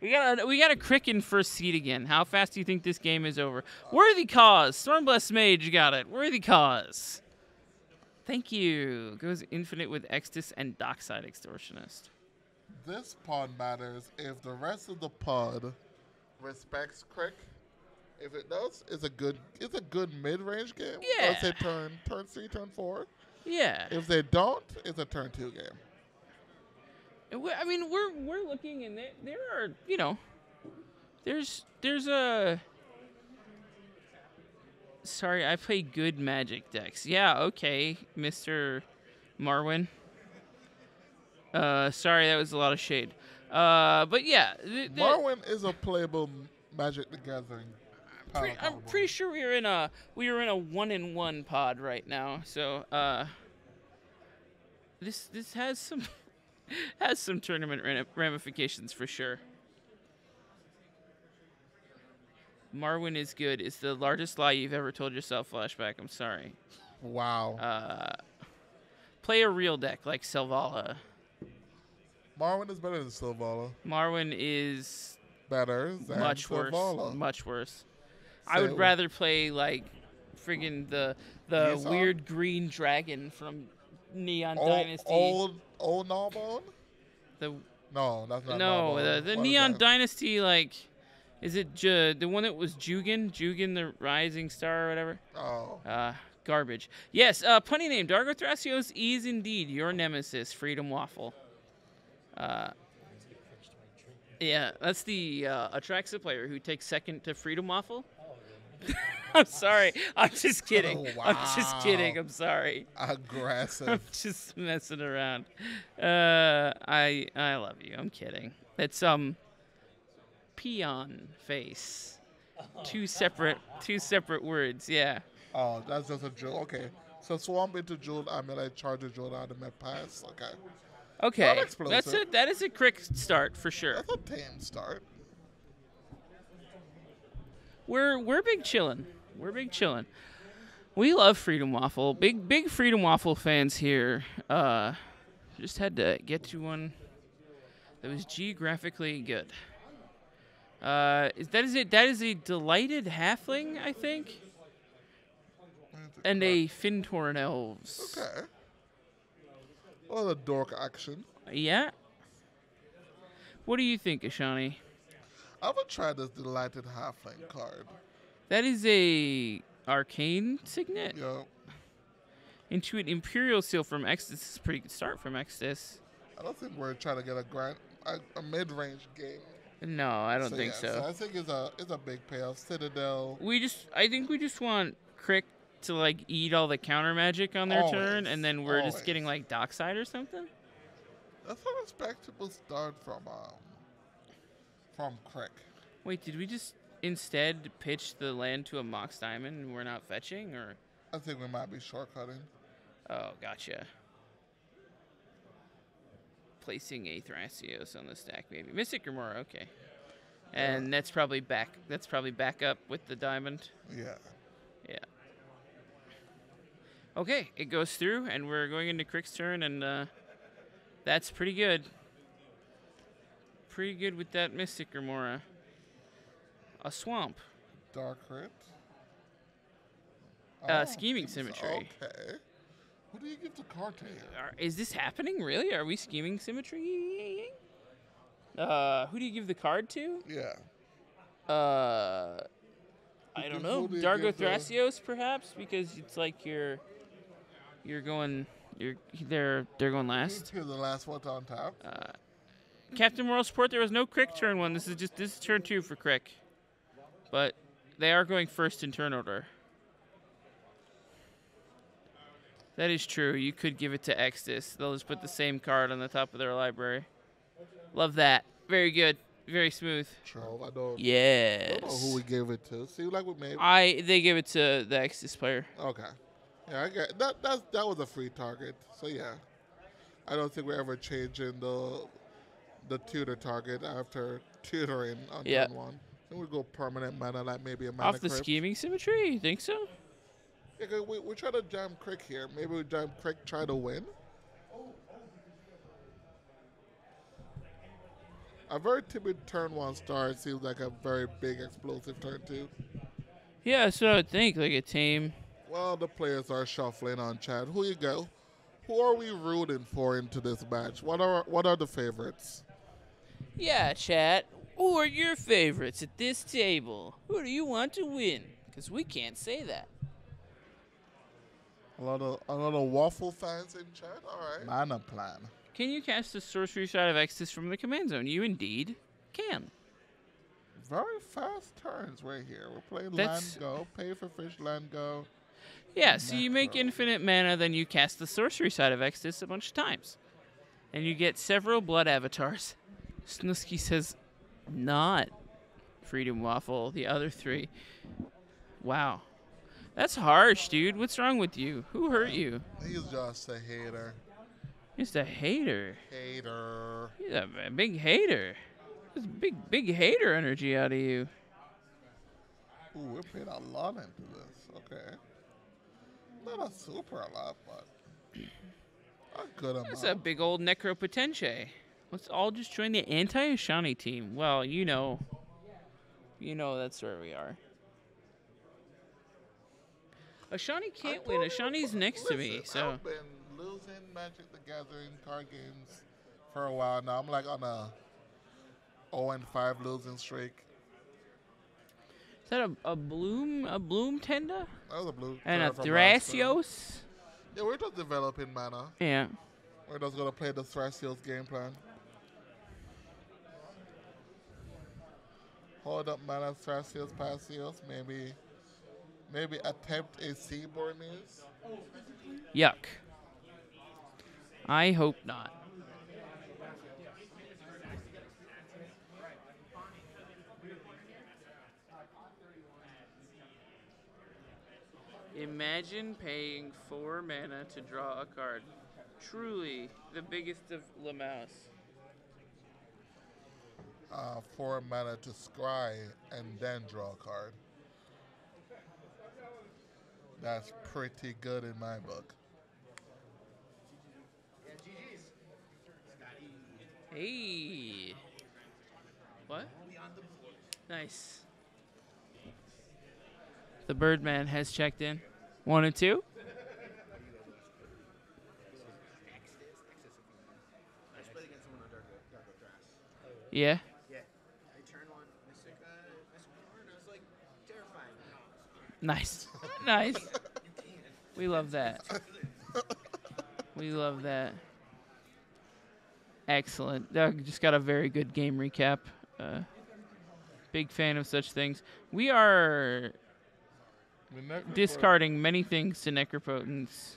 We got a Cricken first seed again. How fast do you think this game is over? Worthy cause. Stormblessed Mage got it. Worthy cause. Thank you. Goes infinite with Extus and Dockside Extortionist. This pod matters if the rest of the pod respects Crick. If it does, it's a good mid-range game. Yeah. Let's say turn 3, turn 4. Yeah. If they don't, it's a turn 2 game. I mean, we're looking, and there are, you know, there's a. Sorry, I play good Magic decks. Yeah, okay, Mr. Marwin. Sorry, that was a lot of shade. But yeah, Marwin is a playable Magic the Gathering. I'm pretty sure we are in a 1-in-1 pod right now. So this has some. Has some tournament ramifications for sure. Marwin is good. It's the largest lie you've ever told yourself, Flashback. I'm sorry. Wow. Play a real deck like Selvala. Marwin is better than Selvala. Marwin is better than much Selvala. Worse. Much worse. I would rather play like friggin' the weird green dragon from Neon Dynasty. Old Gnawbone? No, that's not No, Gnawbone. the Neon Dynasty, like, is it the one that was Jugan the Rising Star or whatever? Oh. Garbage. Yes, punny name. Dargo Thrasios is indeed your nemesis, Freedom Waffle. Yeah, that's the Atraxa player who takes second to Freedom Waffle. I'm sorry. I'm just kidding. Oh, wow. I'm just kidding. I'm sorry. Aggressive. I'm just messing around. I love you. I'm kidding. It's peon face. Two separate words. Yeah. Oh, that's just a jewel. Okay. So swamp into jewel amulet, charge a jewel out of my pass. Okay. Okay. That's it. That is a quick start for sure. That's a tame start. We're big chillin'. We're big chillin'. We love Freedom Waffle. Big Freedom Waffle fans here. Just had to get to one that was geographically good. That is a delighted halfling, I think. And a Fintorn Elves. Okay. Well, a dork action. Yeah. What do you think, Ashani? I would try this delighted halfling card. That is a arcane signet. Yep. Intuit Imperial Seal from Exodus. This is a pretty good start from Exodus. I don't think we're trying to get a mid-range game. No, I don't think so. So I think it's a big payoff. Citadel. I think we just want Crick to like eat all the counter magic on their turn, and then we're just getting like Dockside or something. That's a respectable start from Crick. Wait, did we just instead pitch the land to a Mox Diamond and we're not fetching, or? I think we might be shortcutting. Oh, gotcha. Placing a Thrasios on the stack, maybe. Mystic Remora, okay. And that's probably back up with the diamond. Yeah. Yeah. Okay, it goes through, and we're going into Crick's turn, and that's pretty good. Pretty good with that Mystic Remora. A swamp. Dark Crit. Scheming Symmetry. Okay. Who do you give the card to here? Is this happening, really? Are we Scheming Symmetry? Who do you give the card to? Yeah. I don't know. Dargo Thrasios, perhaps, because it's like they're going last. Here's the last one on top. Captain Moral Support. There was no Crick turn one. This is turn 2 for Crick, but they are going first in turn order. That is true. You could give it to Exodus. They'll just put the same card on the top of their library. Love that. Very good. Very smooth. Trove, I don't know who we gave it to. See, like we made. They gave it to the Exodus player. Okay. Yeah, I get that. That was a free target. So yeah, I don't think we're ever changing the tutor target after tutoring on turn 1. Then we go permanent mana, like maybe a mana Off the crypt. Scheming Symmetry. You think so? Yeah, we try to jam Crick here. Maybe we jam Crick, try to win. A very timid turn 1 start seems like a very big explosive turn 2. Yeah, that's what I would think. Like a tame. Well, the players are shuffling on chat. Who you go? Who are we rooting for into this match? What are the favorites? Yeah, chat. Who are your favorites at this table? Who do you want to win? Because we can't say that. A lot of waffle fans in chat. All right. Mana plan. Can you cast the sorcery side of Exodus from the command zone? You indeed can. Very fast turns right here. We're playing That's- land go, pay for fish, land go. Yeah, so you make Necro. infinite mana, then you cast the sorcery side of Exodus a bunch of times. And you get several blood avatars. Snusky says, not Freedom Waffle, the other 3. Wow. That's harsh, dude. What's wrong with you? Who hurt you? He's just a hater. He's a hater. Hater. He's a big hater. There's big hater energy out of you. Ooh, we paid a lot into this. Okay. Not a super lot, but a good amount. That's a big old Necropotentiae. Let's all just join the anti-Ashani team. Well, you know that's where we are. Ashani can't win. Ashani's next to me, so. I've been losing Magic the Gathering card games for a while now. I'm like on a 0-5 losing streak. Is that a bloom tenda? That was a blue. And a card from last time. Thrasios? Yeah, we're just developing mana. Yeah. We're just gonna play the Thrasios game plan. Hold up mana, Thrasios, Pasios, maybe attempt a Seaborn news. Yuck. I hope not. Imagine paying 4 mana to draw a card. Truly the biggest of Lamaus. 4 mana to scry and then draw a card. That's pretty good in my book. Hey. What? Nice. The Birdman has checked in. 1 and 2. Yeah. Yeah. I turned one Mystic Card, and I was like, terrifying. Nice. Nice. We love that. We love that. Excellent. Doug just got a very good game recap. Big fan of such things. We are discarding many things to Necropotence,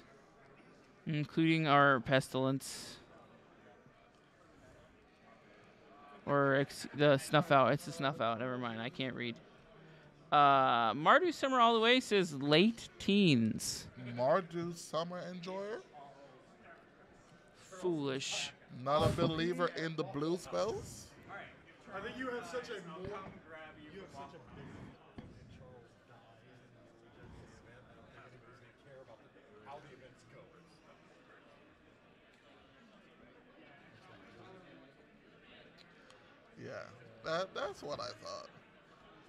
including our Pestilence. Or the Snuff Out. It's the Snuff Out. Never mind. I can't read. Mardu Summer All the Way says late teens. Mardu Summer Enjoyer? Foolish. Not a believer in the blue spells? I think you have such a you have such a big Charles dies and care about how the events go. Yeah, that's what I thought.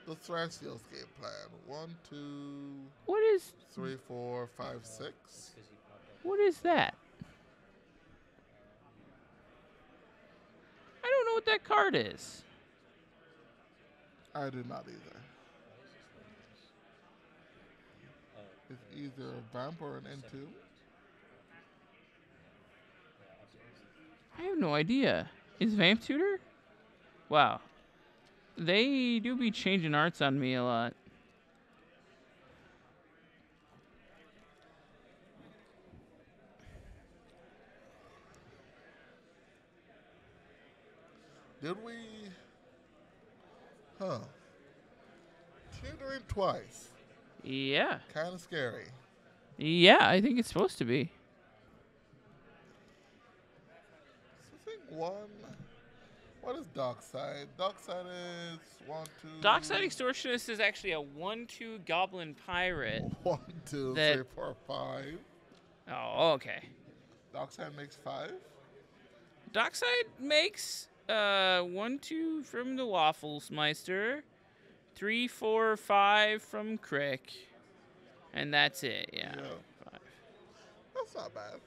The Thrasios game plan. 1, 2, What is 3, 4, 5, 6. what is that? I don't know what that card is. I do not either. It's either a vamp or an N2. I have no idea. Is Vamp Tutor? Wow. They do be changing arts on me a lot. Did we? Huh. Tutoring twice. Yeah. Kind of scary. Yeah, I think it's supposed to be. I think 1. What is Dockside? Dockside is 1, 2. Dockside Extortionist is actually a 1/2 Goblin Pirate. 1, 2, that- 3, 4, 5. Oh, okay. Dockside makes 5. Dockside makes 1, 2 from the Waffles Meister. 3, 4, 5 from Crick. And that's it, yeah. Yeah. 5. That's not bad.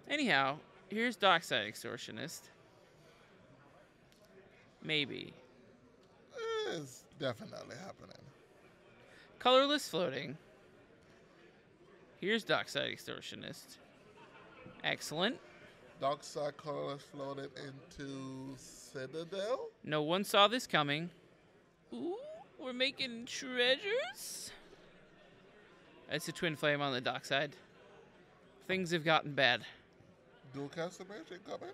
Anyhow, here's Dockside Extortionist. Maybe. It's definitely happening. Colorless Floating. Here's Dockside Extortionist. Excellent. Dockside colorless floated into Citadel. No one saw this coming. Ooh, we're making treasures. That's a Twin Flame on the dockside. Things have gotten bad. Dual cast Amazing coming?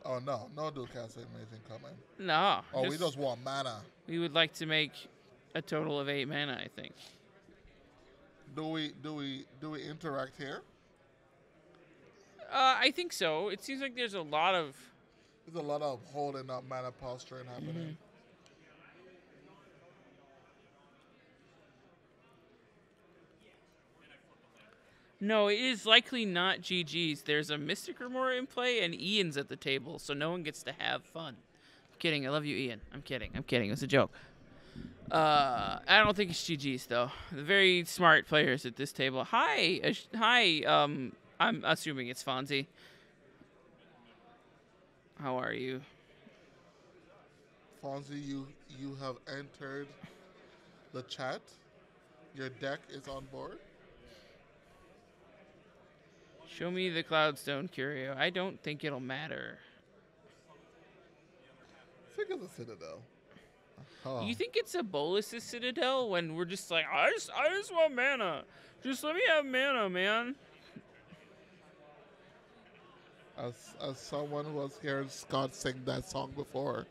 Oh no, no dual cast Amazing coming. No. Oh, we just want mana. We would like to make a total of 8 mana, I think. Do we interact here? I think so. It seems like there's a lot of holding up mana posturing happening. No, it is likely not GG's. There's a Mystic Remora in play, and Ian's at the table, so no one gets to have fun. I'm kidding. I love you, Ian. I'm kidding. It was a joke. I don't think it's GG's, though. The very smart players at this table. Hi. I'm assuming it's Fonzie. How are you? Fonzie, you have entered the chat. Your deck is on board. Show me the Cloudstone Curio. I don't think it'll matter. I think it's a Citadel. Oh. You think it's a Bolus's Citadel when we're just like, I just want mana. Just let me have mana, man. As someone who has heard Scott sing that song before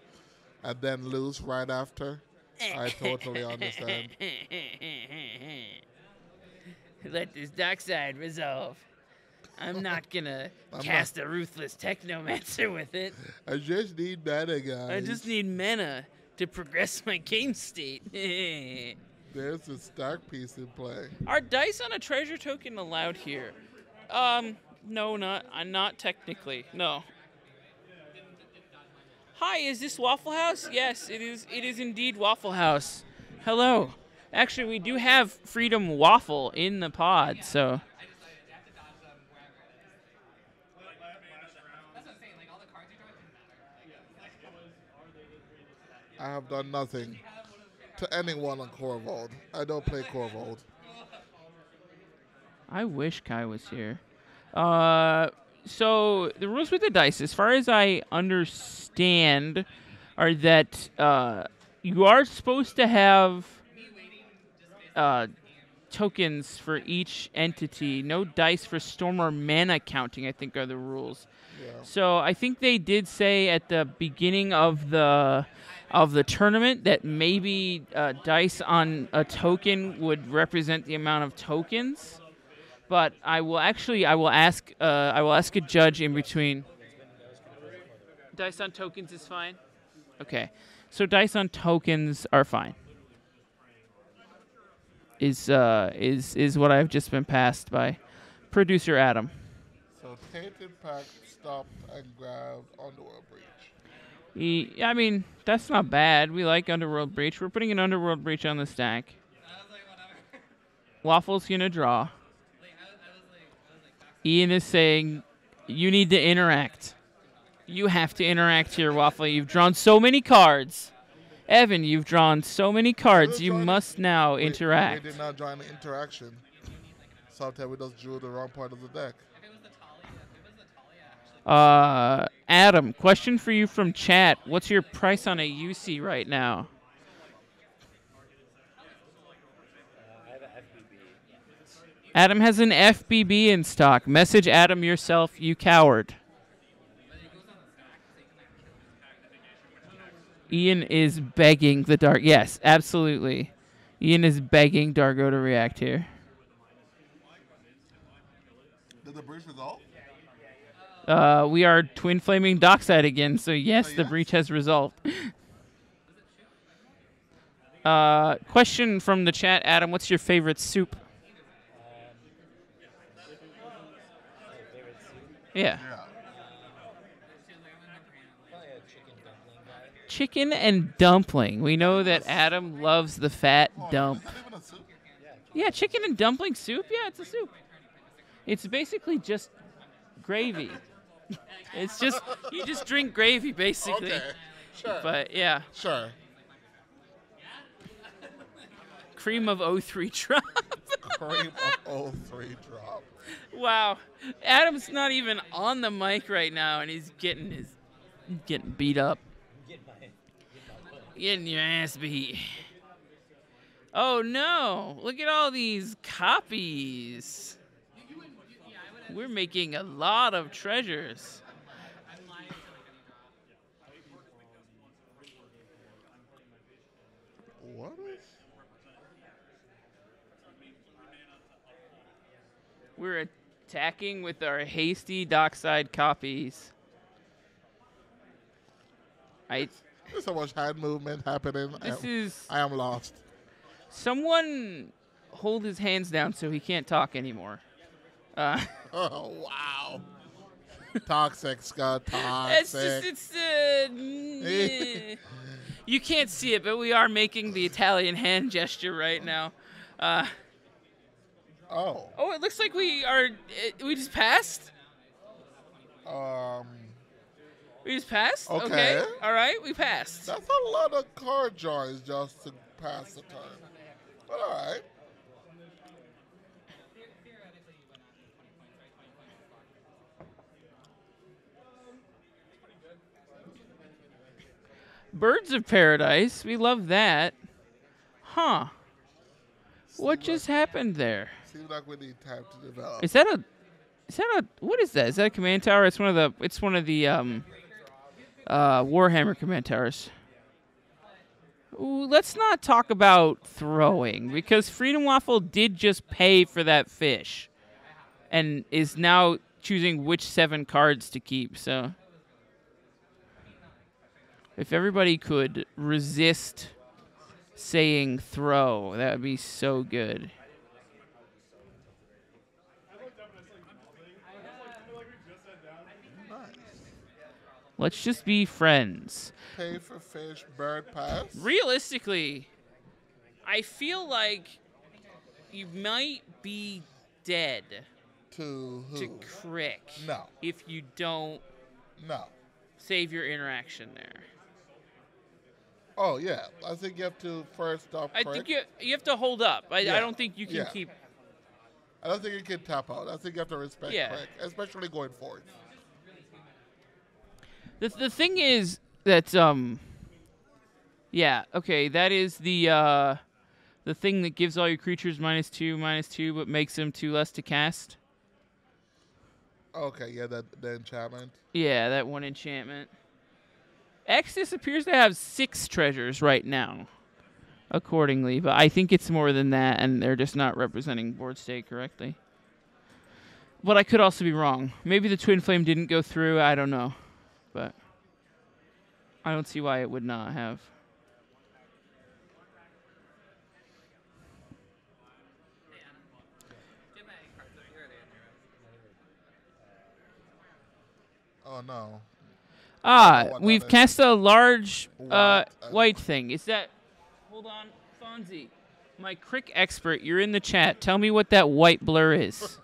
and then lose right after, I totally understand. Let this dockside resolve. I'm not gonna cast a Ruthless Technomancer with it. I just need mana, guys. I just need mana to progress my game state. There's a stack piece in play. Are dice on a treasure token allowed here? No, not technically. No. Hi, is this Waffle House? Yes, it is. It is indeed Waffle House. Hello. Actually, we do have Freedom Waffle in the pod, so. I have done nothing to anyone on Corvold. I don't play Corvold. I wish Kai was here. So the rules with the dice, as far as I understand, are that you are supposed to have tokens for each entity. No dice for storm or mana counting, I think, are the rules. Yeah. So I think they did say at the beginning of the tournament that maybe dice on a token would represent the amount of tokens. But I will ask a judge in between. Dice on tokens is fine. Okay, so dice on tokens are fine. Is what I've just been passed by producer Adam. So Tainted Pact stopped and grabbed Underworld Breach. I mean, that's not bad. We like Underworld Breach. We're putting an Underworld Breach on the stack. Waffle's gonna draw. Ian is saying, you need to interact. You have to interact here, Waffle. You've drawn so many cards. Evan, you've drawn so many cards. You must now interact. We did not join the interaction. Sometimes we just drew the wrong part of the deck. Adam, question for you from chat. What's your price on a UC right now? Adam has an FBB in stock. Message Adam yourself, you coward. Ian is begging the Dark. Yes, absolutely. Ian is begging Dargo to react here. Did the breach resolve? We are twin flaming dockside again, so yes, the breach has resolved. Question from the chat, Adam. What's your favorite soup? Yeah. Chicken and dumpling. We know that Adam loves the fat dump. Is that even a soup? Yeah, chicken and dumpling soup. Yeah, it's a soup. It's basically just gravy. It's just you just drink gravy basically. Okay, sure. But yeah, Sure. cream of O3 drop. Cream of 03 drop. Wow, Adam's not even on the mic right now, and he's getting beat up. Getting your ass beat. Oh no! Look at all these copies. We're making a lot of treasures. What is? We're attacking with our hasty dockside copies. There's so much hand movement happening. I am lost. Someone hold his hands down so he can't talk anymore. Oh wow. Toxic, Scott. Toxic. You can't see it, but we are making the Italian hand gesture right now. Oh, it looks like we just passed? We just passed? Okay. All right, we passed. That's a lot of card drawings just to pass the time. But all right. Birds of Paradise. We love that. Huh. What just happened there? Seems like we need time to develop. Is that a what is that? Is that a command tower? It's one of the Warhammer command towers. Ooh, let's not talk about throwing because Freedom Waffle did just pay for that fish and is now choosing which 7 cards to keep. So if everybody could resist saying throw, that would be so good. Let's just be friends. Pay for fish, bird pass. Realistically, I feel like you might be dead To who? to Crick No. if you don't No. save your interaction there. Oh yeah, I think you have to first stop. I think you have to hold up. I Yeah. don't think you can Yeah. keep. I don't think you can tap out. I think you have to respect Yeah. Craig, especially going forward. The thing is that yeah, okay, that is the thing that gives all your creatures -2/-2, but makes them 2 less to cast. Okay, yeah, the enchantment. Yeah, that 1 enchantment. Exodus appears to have 6 treasures right now, accordingly, but I think it's more than that, and they're just not representing board state correctly. But I could also be wrong. Maybe the Twin Flame didn't go through. I don't know, but I don't see why it would not have. Oh no. We've cast a large White. white thing. Is that... Hold on, Fonzie. My Crick expert, you're in the chat. Tell me what that white blur is.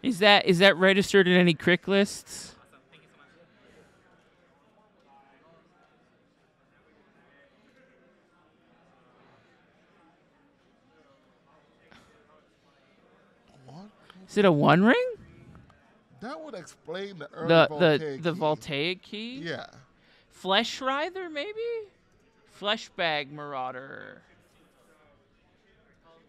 Is that registered in any Crick lists? What? Is it a 1 ring? That would explain the early The voltaic key. voltaic key? Yeah. Flesh Writher, maybe? Fleshbag Marauder.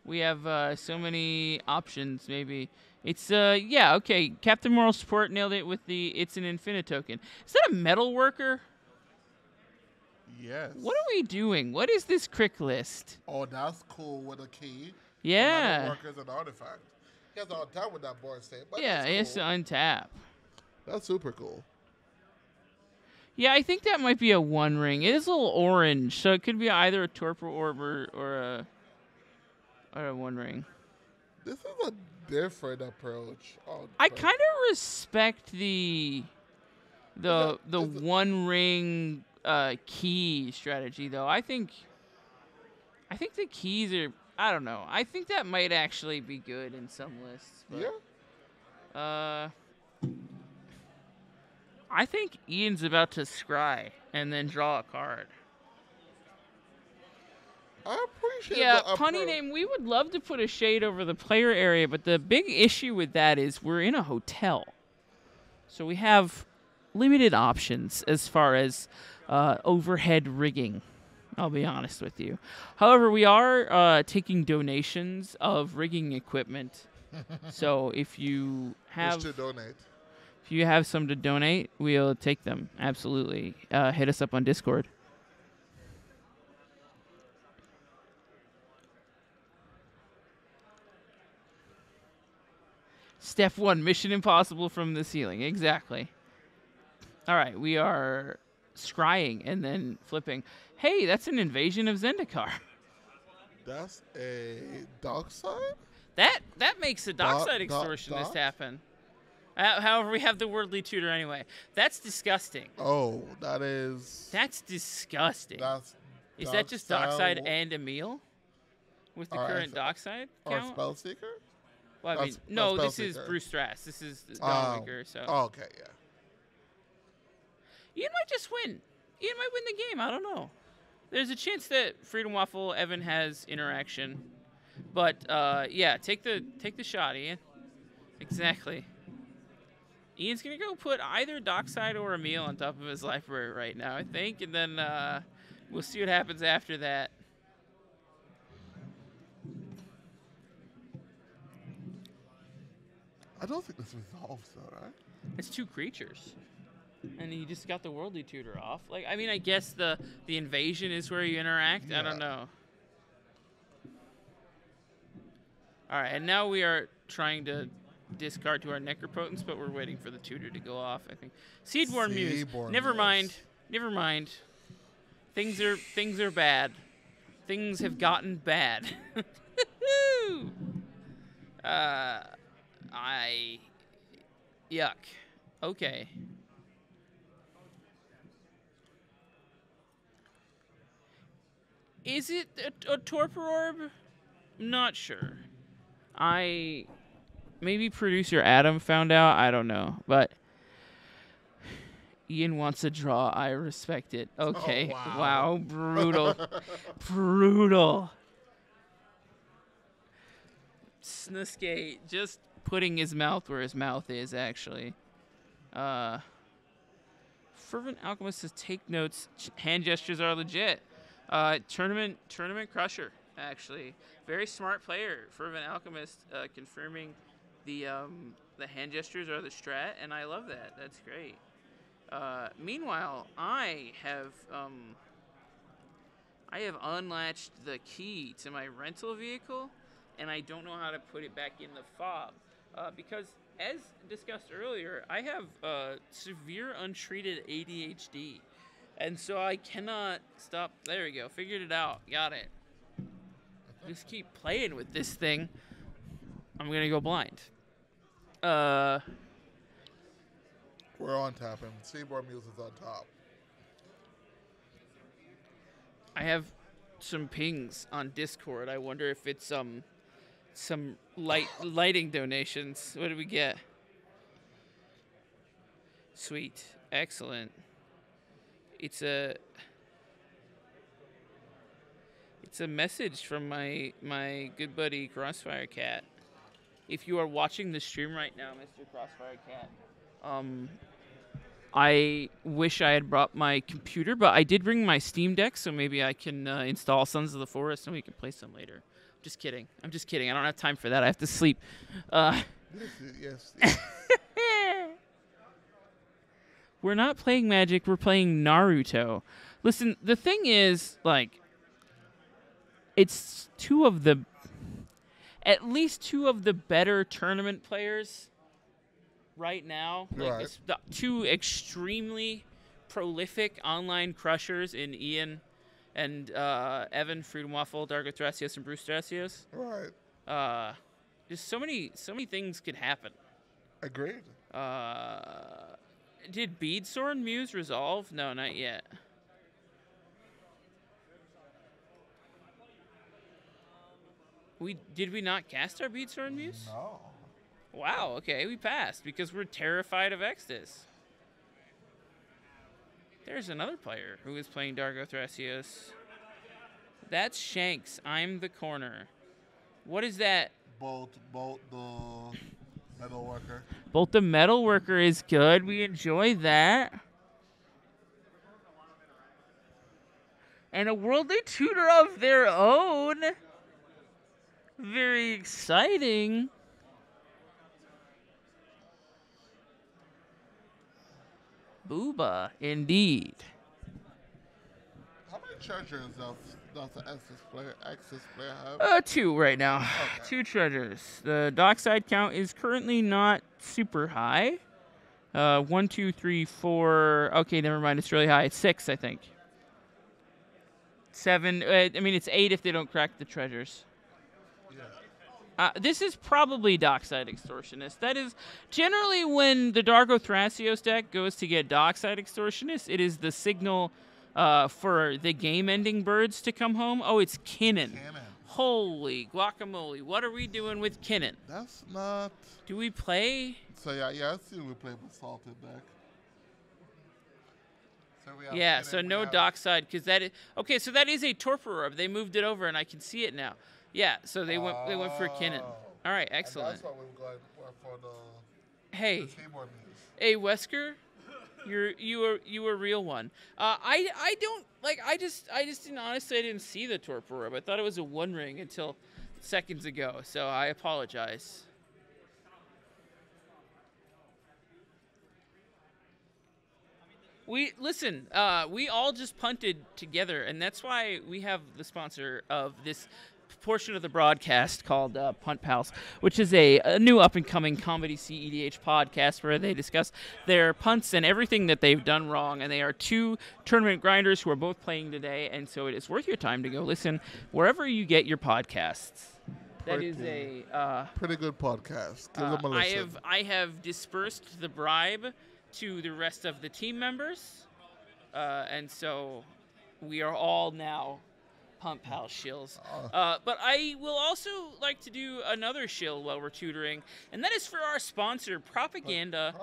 We have so many options, maybe. It's, yeah, okay. Captain Moral Support nailed it with the It's an Infinite token. Is that a metal worker? Yes. What are we doing? What is this Crick list? Oh, that's cool with a key. Yeah. Workers an artifact. He has all time with that board state. But Yeah, that's it has to cool. untap. That's super cool. Yeah, I think that might be a 1 ring. It is a little orange, so it could be either a Torpor Orb or a 1 ring. This is a different approach. I kind of respect the Is it- 1 ring key strategy though. I think the keys are. I don't know. I think that might actually be good in some lists. But, Yeah. I think Ian's about to scry and then draw a card. I appreciate Yeah, the punny name. We would love to put a shade over the player area, but the big issue with that is we're in a hotel, so we have limited options as far as overhead rigging. I'll be honest with you. However, we are taking donations of rigging equipment. So if you have to donate. If you have some to donate, we'll take them. Absolutely. Hit us up on Discord. Step 1, Mission Impossible from the ceiling. Exactly. All right, we are scrying and then flipping. Hey, that's an invasion of Zendikar. That's a dark side? That makes a dockside extortionist happen. However, we have the Worldly Tutor anyway. That's disgusting. Oh, that is... That's disgusting. Is that just style dockside and Emil? With the current dockside count? Or Spellseeker? Well, I mean, no, this is Bruce Strass. This is Dawnmaker, so... Oh, okay, yeah. Ian might just win. Ian might win the game. I don't know. There's a chance that Freedom Waffle Evan has interaction. But, yeah, take the shot, Ian. Exactly. Ian's going to go put either Dockside or Emil on top of his library right now, I think. And then we'll see what happens after that. I don't think this resolves, though, right? It's 2 creatures. And he just got the Worldly Tutor off. Like, I mean, I guess the invasion is where you interact. Yeah. I don't know. All right, and now we are trying to discard to our Necropotence, but we're waiting for the tutor to go off, I think. Seedborn Muse. Never mind. Never mind. Things are bad. Things have gotten bad. Yuck. Okay. Is it a Torpor Orb? Not sure. Maybe producer Adam found out. I don't know. But Ian wants a draw. I respect it. Okay. Oh, wow. Brutal. Brutal. Snuskate just putting his mouth where his mouth is, actually. Fervent Alchemist says, take notes. Hand gestures are legit. Tournament crusher, actually. Very smart player. Fervent Alchemist confirming the hand gestures are the strat, and I love that. That's great. Meanwhile, I have unlatched the key to my rental vehicle, and I don't know how to put it back in the fob because, as discussed earlier, I have severe untreated ADHD. And so I cannot stop. There we go. Figured it out. Got it. Just keep playing with this thing. I'm going to go blind. We're on tapping. Seaboard Muse is on top. I have some pings on Discord. I wonder if it's some lighting donations. What did we get? Sweet. Excellent. It's a message from my good buddy Crossfire Cat. If you are watching the stream right now, Mr. Crossfire Cat, I wish I had brought my computer, but I did bring my Steam Deck, so maybe I can install Sons of the Forest and we can play some later. Just kidding. I'm just kidding. I don't have time for that. I have to sleep. Yes. We're not playing Magic, we're playing Naruto. Listen, the thing is, like, it's at least two of the better tournament players right now. Like, right. It's the 2 extremely prolific online crushers in Ian and Evan, Freedom Waffle, Darko Thrasios, and Bruce Thrasios. Right. Just so many things could happen. Agreed. Did Beadsworn Muse resolve? No, not yet. Did we not cast our Beat Sword Muse? No. Wow, okay, we passed because we're terrified of Exodus. There's another player who is playing Dargo Thrasios. That's Shanks. I'm the corner. What is that? Bolt the metal worker. Bolt the Metal Worker is good. We enjoy that. And a worldly tutor of their own. Very exciting. Booba, indeed. How many treasures does the Axis player have? 2 right now. Okay. 2 treasures. The dockside count is currently not super high. 1, 2, 3, 4. Okay, never mind. It's really high. It's 6, I think. 7. I mean, it's 8 if they don't crack the treasures. This is probably Dockside Extortionist. That is generally when the Dargo Thrasios deck goes to get Dockside Extortionist, it is the signal for the game-ending birds to come home. Oh, it's Kinnan. Holy guacamole. What are we doing with Kinnan? That's not... Do we play? So, yeah, I see we play with Salted deck. So we have Yeah, Kinnan, so we no have- Dockside, because that is... Okay, so that is a Torpor Orb. They moved it over, and I can see it now. Yeah, so they went for Kinnan. All right, And excellent. that's why we're going for the Hey, keyboard muse. hey, Wesker, you a real one. I don't like. I just didn't honestly. I didn't see the Torpor Orb. I thought it was a 1-ring until seconds ago. So I apologize. We listen. We all just punted together, and that's why we have the sponsor of this portion of the broadcast called Punt Pals, which is a new up-and-coming comedy CEDH podcast where they discuss their punts and everything that they've done wrong. And they are 2 tournament grinders who are both playing today, and so it is worth your time to go listen wherever you get your podcasts. That is a pretty good podcast. Give them a listen. I have dispersed the bribe to the rest of the team members, and so we are all now Pump Pal shills. But I will also like to do another shill while we're tutoring, and that is for our sponsor, Propaganda,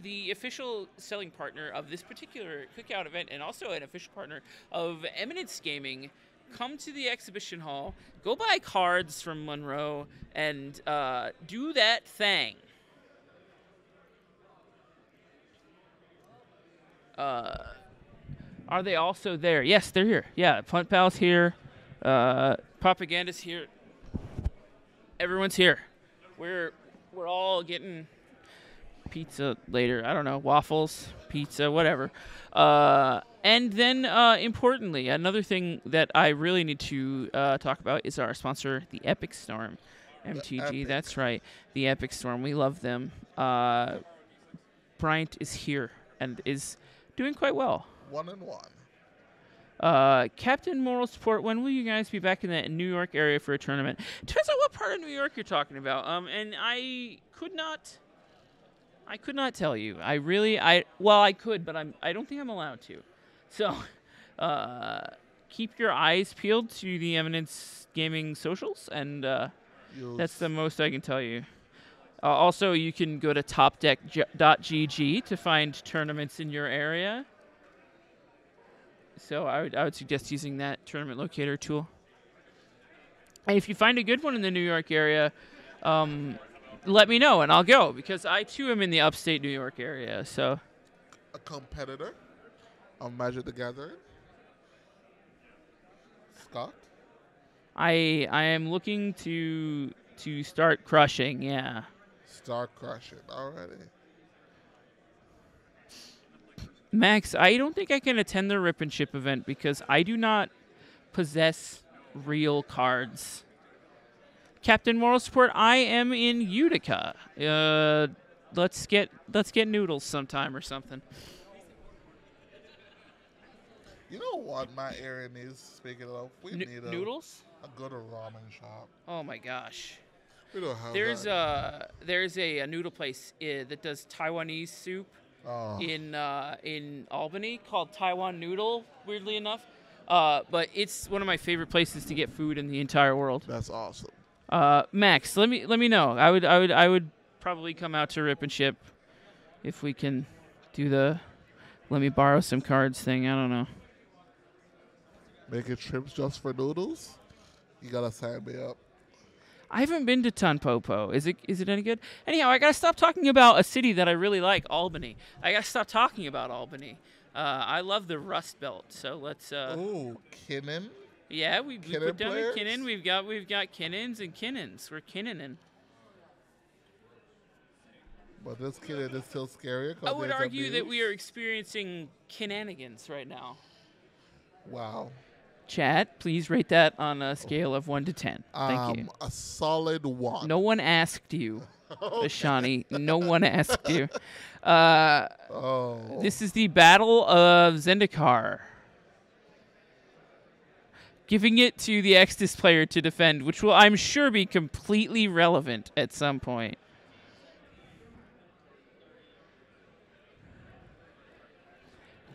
the official selling partner of this particular Cookout event, and also an official partner of Eminence Gaming. Come to the exhibition hall, go buy cards from Monroe, and do that thing. Are they also there? Yes, they're here. Yeah, Punt Pal's here. Propaganda's here. Everyone's here. We're all getting pizza later. I don't know, waffles, pizza, whatever. And then, importantly, another thing that I really need to talk about is our sponsor, the Epic Storm. MTG, that's right. The Epic Storm. We love them. Bryant is here and is doing quite well. 1-1. Captain Moral Support, when will you guys be back in the New York area for a tournament? Depends on what part of New York you're talking about. And I could not tell you. I could, but I don't think I'm allowed to. So, keep your eyes peeled to the Eminence Gaming socials, and that's the most I can tell you. Also, you can go to topdeck.gg to find tournaments in your area. So I would suggest using that tournament locator tool. And if you find a good one in the New York area, let me know and I'll go, because I too am in the upstate New York area. So A competitor of Magic the Gathering. Scott. I am looking to start crushing. Yeah. Start crushing already. Max, I don't think I can attend the Rip and Ship event because I do not possess real cards. Captain Moral Support, I am in Utica. Let's get noodles sometime or something. You know what my area needs, speaking of? We need noodles? a good ramen shop. Oh my gosh. We don't have There's that. there's a noodle place that does Taiwanese soup in Albany called Taiwan Noodle, weirdly enough. But it's one of my favorite places to get food in the entire world. That's awesome. Max, let me know. I would probably come out to Rip and Ship if we can do the let me borrow some cards thing. I don't know. Making trips just for noodles? You gotta sign me up. I haven't been to Tunpopo. Is it any good? Anyhow, I gotta stop talking about a city that I really like, Albany. I gotta stop talking about Albany. I love the Rust Belt. So let's. Ooh, Kinnan. Yeah, we put down players? a Kinnan. We've got Kinnans and Kinnans. We're Kinnanin. But this Kinnan is still scarier. I would argue that we are experiencing Kinnanigans right now. Wow. Chat, please rate that on a scale of 1 to 10. Thank you. A solid 1. No one asked you, Ashani. No one asked you. This is the Battle of Zendikar. Giving it to the Exodus player to defend, which will, I'm sure, be completely relevant at some point.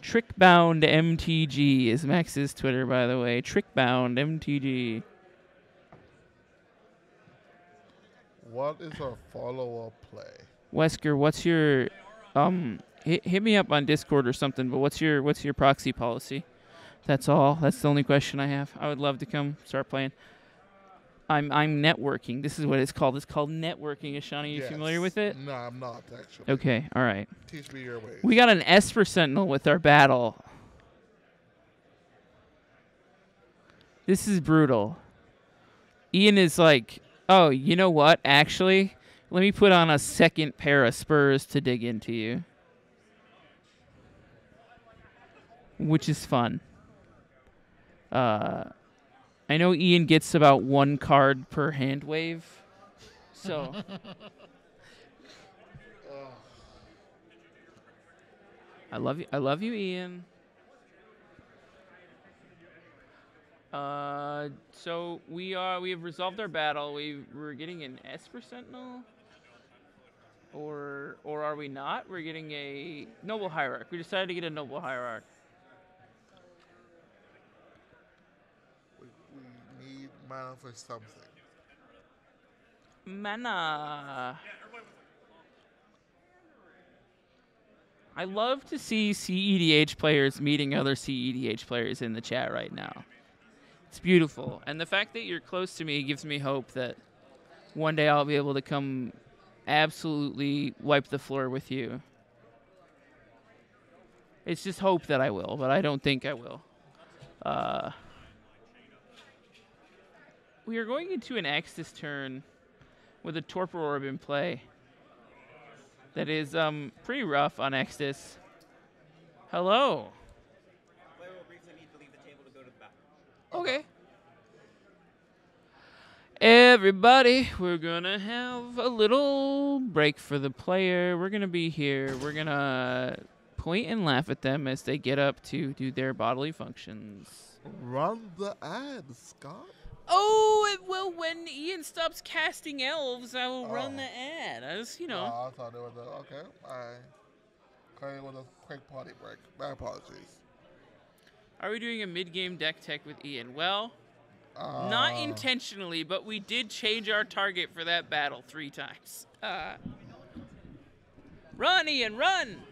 Trickbound MTG is Max's Twitter, by the way. Trickbound MTG. What is our follow-up play? Wesker, what's your hit me up on Discord or something, but what's your proxy policy? That's all. That's the only question I have. I would love to come start playing. I'm networking. This is what it's called. It's called networking. Ashani, are you familiar with it? No, I'm not, actually. Okay, all right. Teach me your ways. We got an Esper Sentinel with our battle. This is brutal. Ian is like, oh, you know what? Actually, let me put on a second pair of spurs to dig into you. Which is fun. I know Ian gets about 1 card per hand wave. So. I love you, Ian. So we have resolved our battle. We're getting an Esper Sentinel. Or are we not? We're getting a Noble Hierarch. We decided to get a Noble Hierarch. We need mana for something. Mana. I love to see CEDH players meeting other CEDH players in the chat right now. It's beautiful. And the fact that you're close to me gives me hope that one day I'll be able to come absolutely wipe the floor with you. It's just hope that I will, but I don't think I will. We are going into an Exodus turn with a Torpor Orb in play. That is pretty rough on Exodus. Hello. Player will briefly need to leave the table to go to the bathroom. Okay. Everybody, we're going to have a little break for the player. We're going to be here. We're going to point and laugh at them as they get up to do their bodily functions. Run the ad, Scott. Oh, well, when Ian stops casting elves, I will run the ad. I was, Oh, I thought it was okay. It was a quick potty break. My apologies. Are we doing a mid-game deck tech with Ian? Well, not intentionally, but we did change our target for that battle 3 times. Run, Ian, run!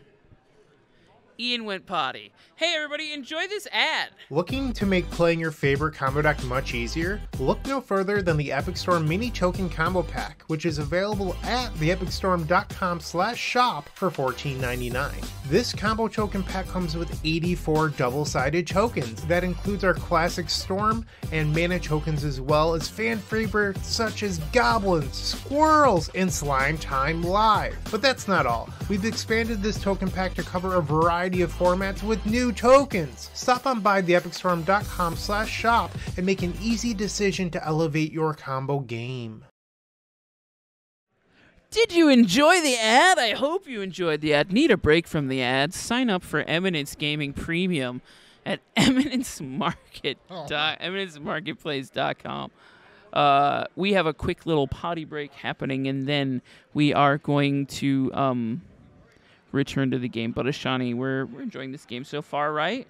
Ian went potty. Hey everybody, enjoy this ad. Looking to make playing your favorite combo deck much easier? Look no further than the Epic Storm Mini Token Combo Pack, which is available at theepicstorm.com/shop for $14.99. This combo token pack comes with 84 double-sided tokens. That includes our classic Storm and mana tokens, as well as fan favorites such as Goblins, Squirrels, and Slime Time Live. But that's not all. We've expanded this token pack to cover a variety of formats with new tokens. Stop on by theepicstorm.com/shop and make an easy decision to elevate your combo game. Did you enjoy the ad? I hope you enjoyed the ad. Need a break from the ads? Sign up for Eminence Gaming Premium at eminencemarketplace.com. We have a quick little potty break happening, and then we are going to return to the game. But Ashani, we're enjoying this game so far, right?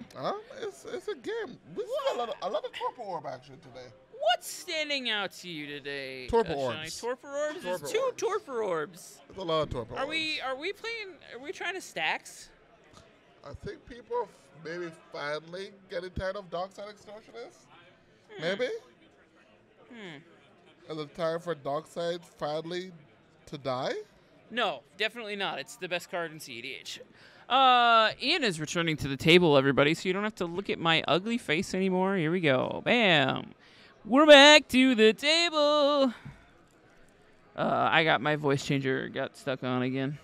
It's a game. We see a lot of torpor orb action today. What's standing out to you today? Torpor Ashani? orbs. Torpor orbs. There's Torpor 2 orbs. torpor orbs. There's a lot of torpor Are orbs. we playing? Are we trying to stacks? I think people are maybe finally getting tired of Darkside Extortionists. Maybe? Is it time for Darkside finally to die? No, definitely not. It's the best card in CEDH. Ian is returning to the table, everybody, so you don't have to look at my ugly face anymore. Here we go. Bam. We're back to the table. I got my voice changer got stuck on again.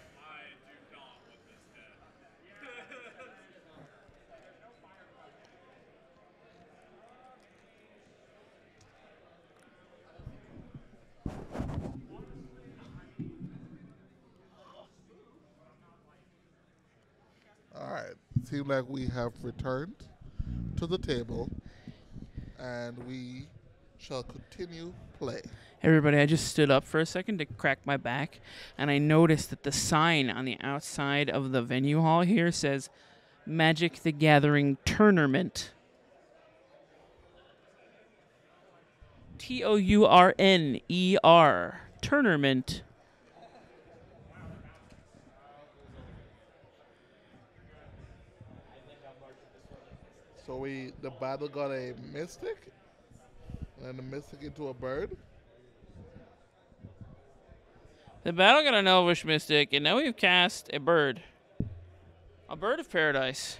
All right. Seems like we have returned to the table, and we shall continue play. Everybody, I just stood up for a second to crack my back, and I noticed that the sign on the outside of the venue hall here says Magic the Gathering Tournament. Tourner. Tournament. So the battle got a mystic, and the mystic into a bird. The battle got an elvish mystic, and now we've cast a bird. A bird of paradise.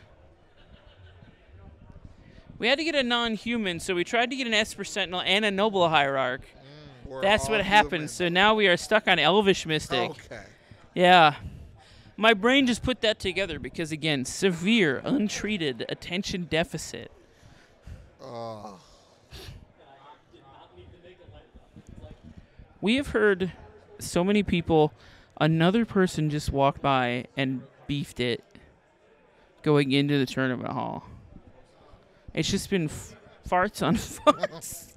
We had to get a non-human, so we tried to get an Esper Sentinel and a Noble Hierarch. That's what happened. So now we are stuck on elvish mystic. Okay. Yeah. My brain just put that together because, again, severe, untreated attention deficit. We have heard so many people, another person just walked by and beefed it going into the tournament hall. It's just been farts on farts.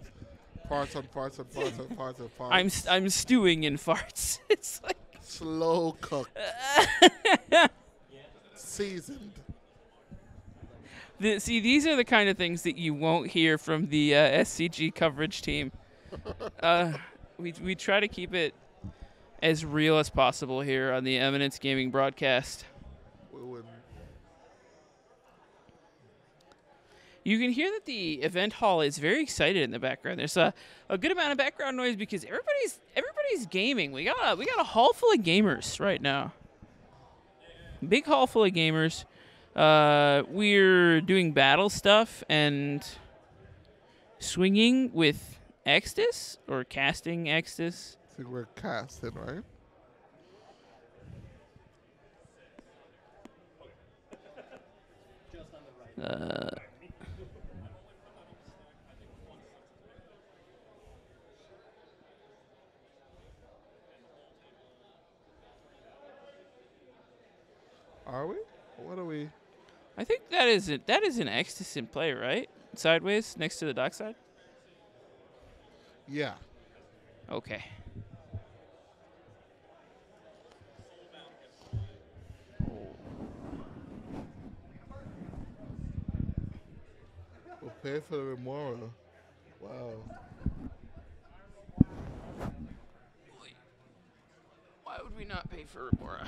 Farts on farts on farts on farts on farts. I'm stewing in farts. It's like slow cooked. Seasoned. See, these are the kind of things that you won't hear from the SCG coverage team. We try to keep it as real as possible here on the Eminence Gaming broadcast. We wouldn't. You can hear that the event hall is very excited in the background. There's a good amount of background noise because everybody's gaming. We got a hall full of gamers right now. Big hall full of gamers. We're doing battle stuff and swinging with Extus or casting Extus. I think we're casting, right? Are we? What are we? I think that is an Extus in play, right? Sideways next to the dockside. Yeah. Okay. We'll pay for the remora. Wow. Why would we not pay for Remora?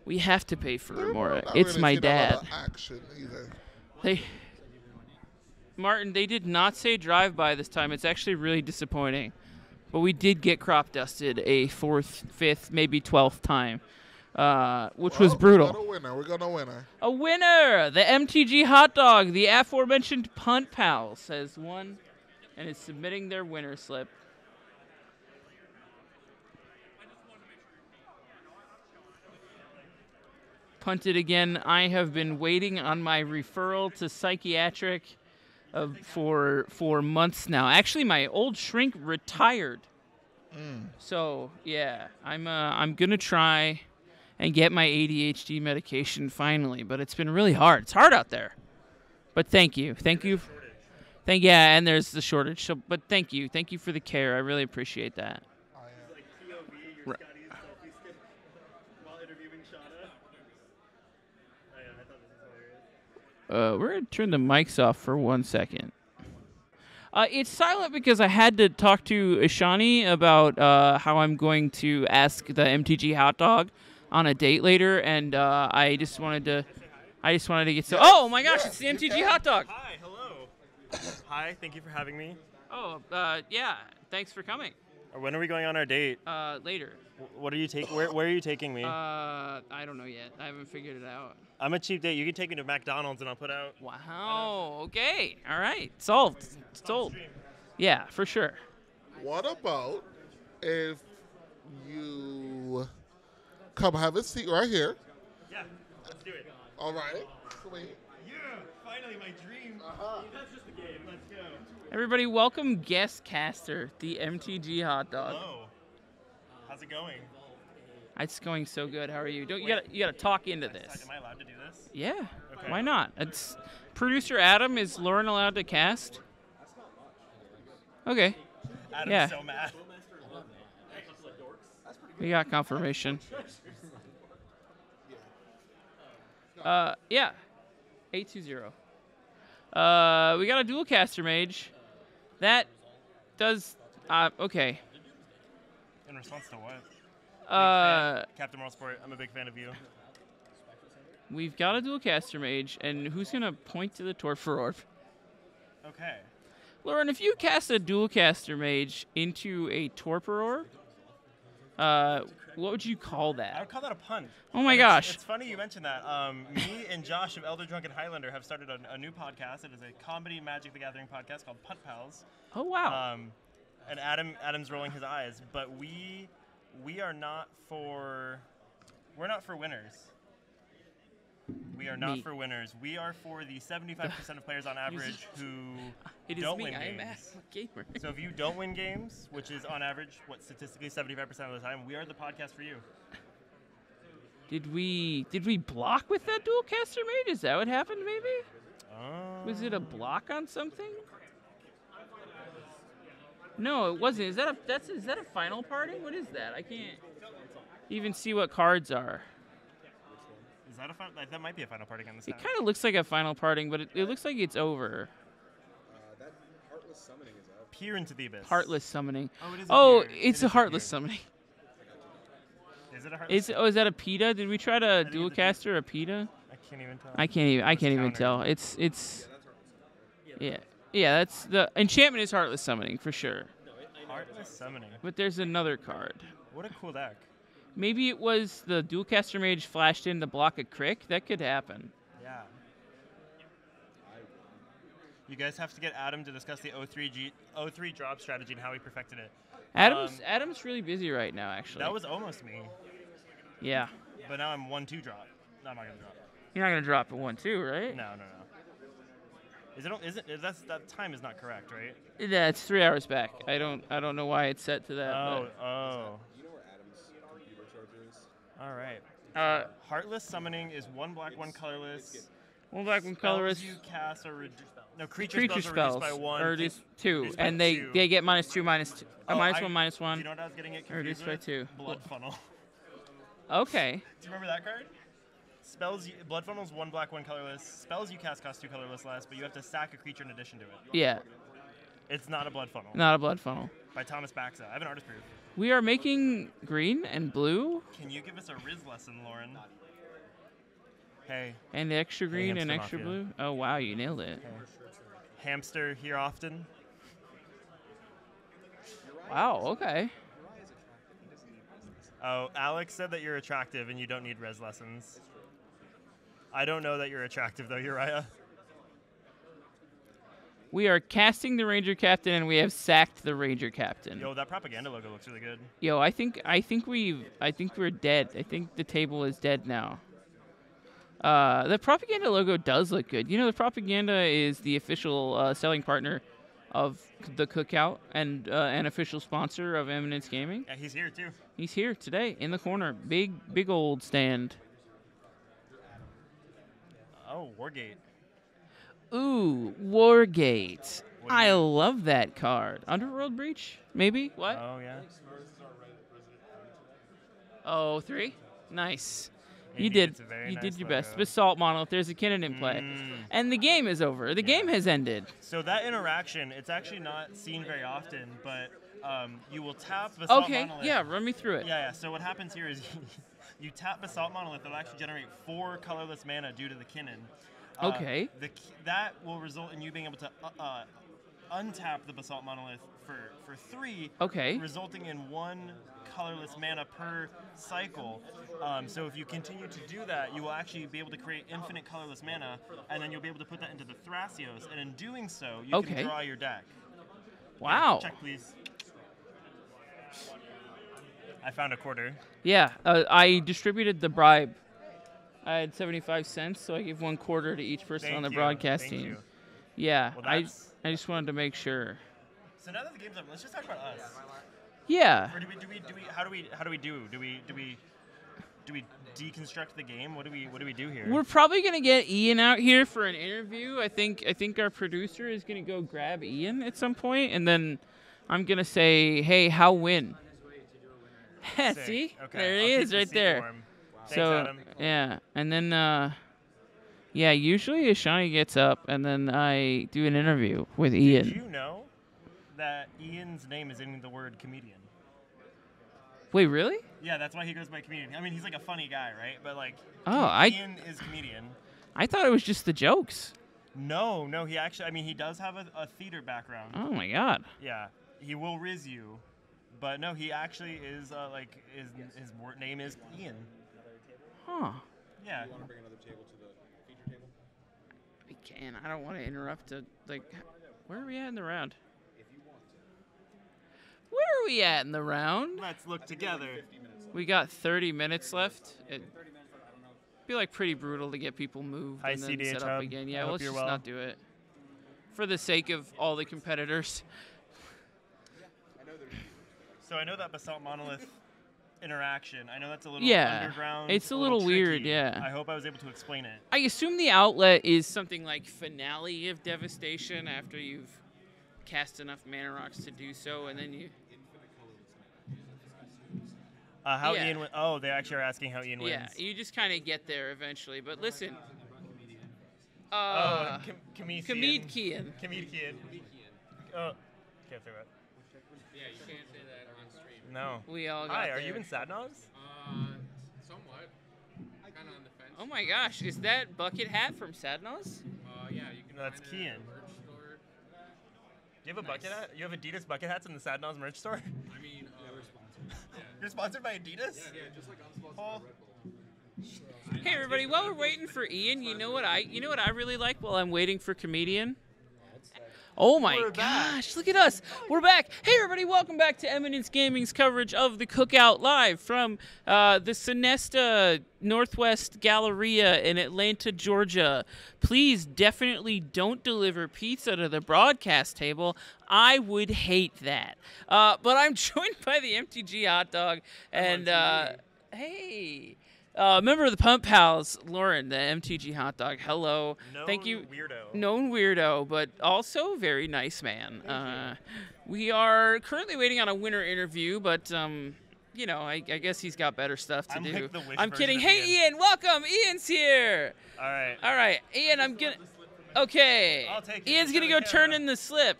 We have to pay for Remora. Not It's really my seen a lot dad. of action either. Martin, they did not say drive-by this time. It's actually really disappointing. But we did get crop dusted a 4th, 5th, maybe 12th time, which was brutal. We got a winner. We got a winner. A winner! The MTG Hot Dog, the aforementioned Punt Pals, has won and is submitting their winner slip. Punted again. I have been waiting on my referral to psychiatric for months now. Actually, my old shrink retired. So yeah, I'm gonna try and get my ADHD medication finally, but it's been really hard. It's hard out there. But thank you. Yeah, and there's the shortage. So, but thank you for the care. I really appreciate that. Like POV, you're Scotty and selfie stick while interviewing Shauna. We're going to turn the mics off for 1 second. It's silent because I had to talk to Ishani about how I'm going to ask the MTG hot dog on a date later, and I just wanted to get so. Oh my gosh, it's the MTG hot dog. Hi, hello. Hi, thank you for having me. Oh, yeah. Thanks for coming. When are we going on our date? Later. What are you where are you taking me? I don't know yet. I haven't figured it out. I'm a cheap date. You can take me to McDonald's and I'll put out. Wow. Okay. All right. Solved. Sold. Yeah, for sure. What about if you come have a seat right here? Yeah, let's do it. All right. Sweet. Yeah, finally my dream. That's just the game. Let's go. Everybody, welcome guest caster, the MTG hot dog. Hello. How's it going? It's going so good. How are you? You gotta talk into this. Am I allowed to do this? Yeah. Okay. Why not? It's producer Adam. Is Lauren allowed to cast? Okay. Adam's Yeah. so mad. We got confirmation. Yeah. 820. We got a dual caster mage. That does. Okay. In response to what? Captain Moral Sport, I'm a big fan of you. We've got a dual caster mage, and who's gonna point to the Torpor Orb? Okay. Lauren, if you cast a dual caster mage into a Torpor Orb, what would you call I that? would call that a pun. Oh my And gosh. It's funny you mentioned that. Me and Josh of Elder Drunken Highlander have started a new podcast. It is a comedy Magic the Gathering podcast called Punt Pals. Oh wow. And Adam's rolling his eyes, but we are not for winners. We are not Me. for winners. We are for the 75% of players on average who It is don't me. win I am games. a gamer. So if you don't win games, which is on average, statistically 75% of the time, we are the podcast for you. Did we block with that dual caster mage? Is that what happened? Maybe. Was it a block on something? No, it wasn't. Is that a final parting? What is that? I can't even see what cards are. Is that that might be a final parting on this It time. kind of looks like a final parting, but it looks like it's over. That Heartless Summoning is up. Peer into the abyss. Heartless summoning. Oh, it is. Oh, peer. it's It a is heartless peer. summoning. Is it a heartless? Is that a PETA? Did we try to think dual it's a caster a PETA? I can't even tell. I can't even counter. tell. It's yeah. That's the enchantment is heartless summoning for sure. Heartless summoning. But there's another card. What a cool deck. Maybe it was the dual caster mage flashed in to block a crick. That could happen. Yeah. You guys have to get Adam to discuss the 03 drop strategy and how he perfected it. Adam's really busy right now, actually. That was almost me, yeah. but now I'm 1-2 drop. No, I'm not gonna drop. You're not gonna drop a 1-2, right? No. That time is not correct, right? Yeah, it's 3 hours back. I don't know why it's set to that. Oh. You know where Adam's computer charger is? All right. But, Heartless summoning is 1 black, 1 colorless. 1 black, 1 colorless. Spells you cast are creature Creature spells are spells reduced by 1. are reduced 2, reduced by and they 2. get -2, -2. Oh, -1, Do -1. you know what I was getting it Reduced confused by with? 2. Blood funnel. Okay. Do you remember that card? Blood funnel's 1 black, 1 colorless. Spells you cast cost 2 colorless less, but you have to sack a creature in addition to it. Yeah. It's not a blood funnel. Not a blood funnel. By Thomas Baxa. I have an artist proof. We are making green and blue Can you give us a Riz lesson, Lauren? Hey, and extra green and Hamster extra Mafia. blue. Oh wow, you nailed it. hamster here often. Wow. Okay. Oh, Alex said that you're attractive and you don't need res lessons. I don't know that you're attractive though, Uriah. We are casting the Ranger Captain, and we have sacked the Ranger Captain. Yo, that propaganda logo looks really good. Yo, I think we're dead. I think the table is dead now. The propaganda logo does look good. You know, the propaganda is the official selling partner of the Cookout and an official sponsor of Eminence Gaming. Yeah, he's here too. He's here today in the corner. Big old stand. Oh, Wargate. Ooh, Wargate. What do you I mean? love that card. Underworld Breach? Maybe? What? Oh yeah. Oh, 3? Nice. You Indeed, did. it's a very You nice did your logo. best. Basalt Monolith. There's a Kinnan in play, and the game is over. The game has ended. So that interaction, it's actually not seen very often, but you will tap Basalt Monolith. Yeah. Run me through it. Yeah. So what happens here is you tap Basalt Monolith, it'll actually generate 4 colorless mana due to the Kinnan. Okay. That will result in you being able to untap the Basalt Monolith for 3, Okay. resulting in 1 colorless mana per cycle. So if you continue to do that, you will actually be able to create infinite colorless mana, and then you'll be able to put that into the Thrasios, and in doing so, you can draw your deck. Wow. Check, please. I found a quarter. Yeah. I distributed the bribe. I had 75 cents, so I gave 1 quarter to each person on the broadcast Thank team. you. Yeah. Well, I that's- just wanted to make sure. So now that the game's up, let's just talk about us. Yeah. Or do we how do we do? Do we deconstruct the game? What do we do here? We're probably gonna get Ian out here for an interview. I think our producer is gonna go grab Ian at some point, and then I'm gonna say, "Hey, how win?" Sick. See, Okay, there I'll he keep is, the right seat there. warm. Thanks, So Adam. yeah, and then usually Ashani gets up, and then I do an interview with Ian. Did you know that Ian's name is in the word comedian? Wait, really? Yeah, that's why he goes by comedian. I mean, he's like a funny guy, right? But like, Oh, Ian is comedian. I thought it was just the jokes. No, he actually, I mean, he does have a theater background. Oh my god. Yeah, he will riz you, but no, he actually is his name is Ian. Huh. Yeah. I can. I don't want to interrupt. Where are we at in the round? Where are we at in the round? Let's look together. We got 30 minutes left. It'd be like pretty brutal to get people moved Hi, and then CDH set up Hub. again. I Yeah, hope let's you're just well. not do it. For the sake of all the competitors. So I know that Basalt Monolith interaction. I know that's a little Yeah, underground. it's a little weird, tricky. yeah. I hope I was able to explain it. I assume the outlet is something like Finale of Devastation after you've cast enough mana rocks to do so, and then you... How Yeah. Ian win? Oh, they actually are asking how Ian wins. Yeah, you just kind of get there eventually. But listen, Comedian. Comedian. Comedian. Oh, can't say that. Yeah, you can't say that on stream. No. We all got Hi, there. are you in Sadnavs? Somewhat. Kind of on the fence. Oh my gosh, is that bucket hat from Sadnos? Yeah, you can No, that's find it at Kian. the merch store. Do you have a bucket hat? You have Adidas bucket hats in the Sadnavs merch store? I mean, we're sponsored. You're sponsored by Adidas? Yeah, just like I'm sponsored Oh. by Red Bull. Hey everybody, while we're waiting for Ian, you know what I really like while I'm waiting for Comedian? Oh my We're gosh, back. look at us. We're back. Hey everybody, welcome back to Eminence Gaming's coverage of the Cookout live from the Sonesta Northwest Galleria in Atlanta, Georgia. Please definitely don't deliver pizza to the broadcast table. I would hate that. But I'm joined by the MTG Hot Dog and hey, member of the Pump Pals, Lauren, the MTG Hot Dog. Hello. Thank you. Weirdo. Known weirdo, but also very nice man. We are currently waiting on a winner interview, but I guess he's got better stuff to I'm do. like the Wish I'm version kidding. of Hey, Ian, welcome. Ian's here. All right. All right, Ian, I'm gonna. Okay. I'll take it. Ian's Show gonna the go turn camera. in the slip.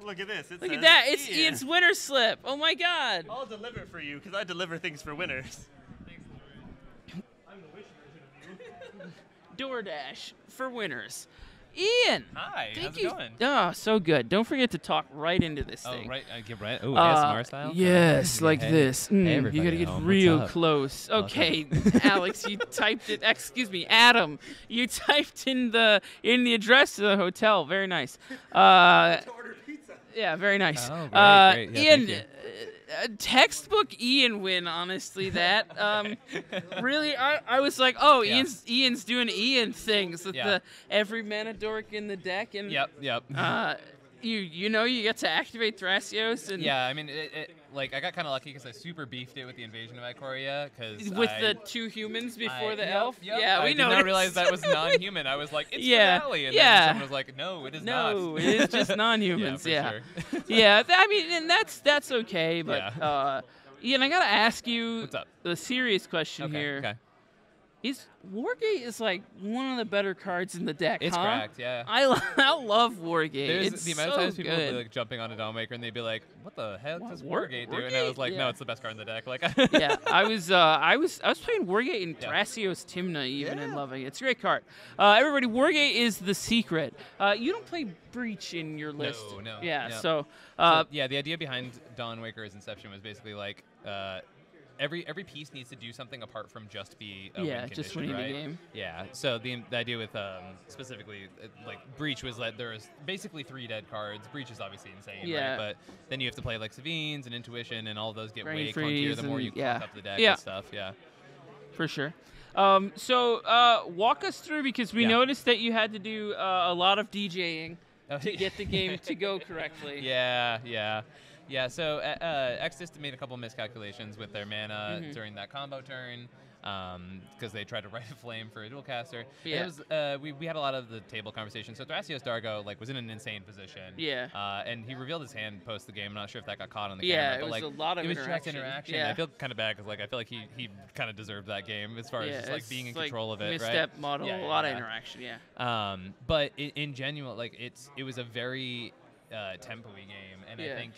Look at this. It Look says at that. It's Ian. Ian's winner slip. Oh my God. I'll deliver it for you because I deliver things for winners. DoorDash for winners. Ian. Hi, Thank how's you. it going? Oh, so good. Don't forget to talk right into this Oh, thing. right. I get right. Oh, ASMR style? Yes, like Hey. this. Hey, You everybody gotta at get home. real What's up? close. Welcome. Okay, Alex, you typed it. Excuse me, Adam. You typed in the address of the hotel. Very nice. Yeah, very nice. Oh, great, great. Yeah, Ian, thank you. Textbook Ian win. Honestly, that really, I was like, oh, Yeah. Ian's doing Ian things with Yeah. the every mana dork in the deck and Yep. you get to activate Thrasios and Yeah, I mean, like I got kind of lucky because I super beefed it with the invasion of Ikoria because with the two humans before the elf. Yep, Yeah, I we did know. not realize that was non-human. I was like, it's Yeah, finale, and yeah. then someone was like, no, it is not. No, it is just non-humans. Yeah, Yeah, for sure. yeah. I mean, and that's okay. But Ian, I gotta ask you What's up? the serious question Okay, here. okay. Wargate is like one of the better cards in the deck. It's huh? cracked, yeah. I love Wargate. There's it's the amount so of times people would good. be like jumping on a Dawnmaker and they'd be like, "What the heck does War- Wargate do?" And I was like, Wargate? "No, Yeah. it's the best card in the deck." Like, Yeah, I was playing Wargate in Yeah. Thrasios Timna even and loving it. It's a great card. Everybody, Wargate is the secret. You don't play Breach in your list. No. Yeah, No. so yeah, the idea behind Dawnwaker's inception was basically like every piece needs to do something apart from just be a Yeah, win just condition, winning the right? game. Yeah. So the idea with specifically like Breach was that there was basically 3 dead cards. Breach is obviously insane, Yeah. right? But then you have to play like Savines and Intuition, and all of those get Brain way clunkier Freeze the more and- you yeah. clunk up the deck Yeah. and stuff. Yeah. for sure. So walk us through because we Yeah. noticed that you had to do a lot of DJing Oh, to get the game to go correctly. Yeah, so Exodus made a couple miscalculations with their mana Mm-hmm. during that combo turn because they tried to write a flame for a dual caster. Yeah. And it was, we had a lot of the table conversation. So Thrasios Dargo was in an insane position. Yeah. And he revealed his hand post the game. I'm not sure if that got caught on the Yeah, camera. But it was like, a lot of it was just interaction. interaction. Yeah. I feel kind of bad because I feel like he kind of deserved that game as far as just like it's being in like control of it, misstep right? model, Yeah, a lot yeah. of interaction. Yeah. But in genuine, like it was a very tempo-y game, and Yeah. I think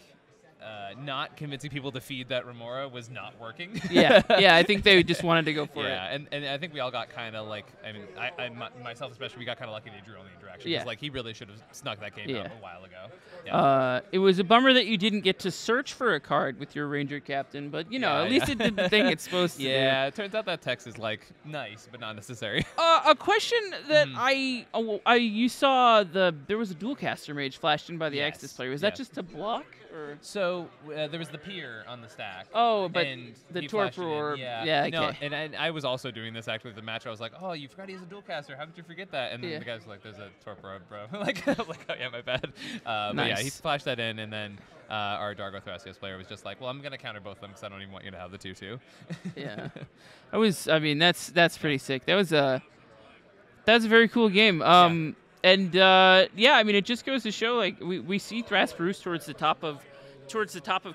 not convincing people to feed that Remora was not working. yeah, I think they just wanted to go for Yeah, it. and I think we all got kind of like, I mean, I myself especially, we got kind of lucky they drew only interaction. Yeah. Like he really should have snuck that game out a while ago. It was a bummer that you didn't get to search for a card with your Ranger Captain, but at least it did the thing it's supposed to do. Yeah, it turns out that text is like nice, but not necessary. A question that you saw there was a dual caster mage flashed in by the Yes, Exodus player. Was that yes. just to block or? So there was the pier on the stack. Oh, but and the he flashed it in. Torpor. Yeah. No, Okay. and I was also doing this actually with the match. I was like, "Oh, you forgot he's a dual caster. How could you forget that?" And then Yeah. the guy's like, "There's a Torpor, bro." like, I'm like, "Oh yeah, my bad." But yeah, he Nice. flashed that in, and then our Dargo Thrasios player was just like, "Well, I'm gonna counter both of them because I don't even want you to have the 2/2." Yeah. That's pretty sick. That's a very cool game. And it just goes to show like we see Thras Bruce towards the top of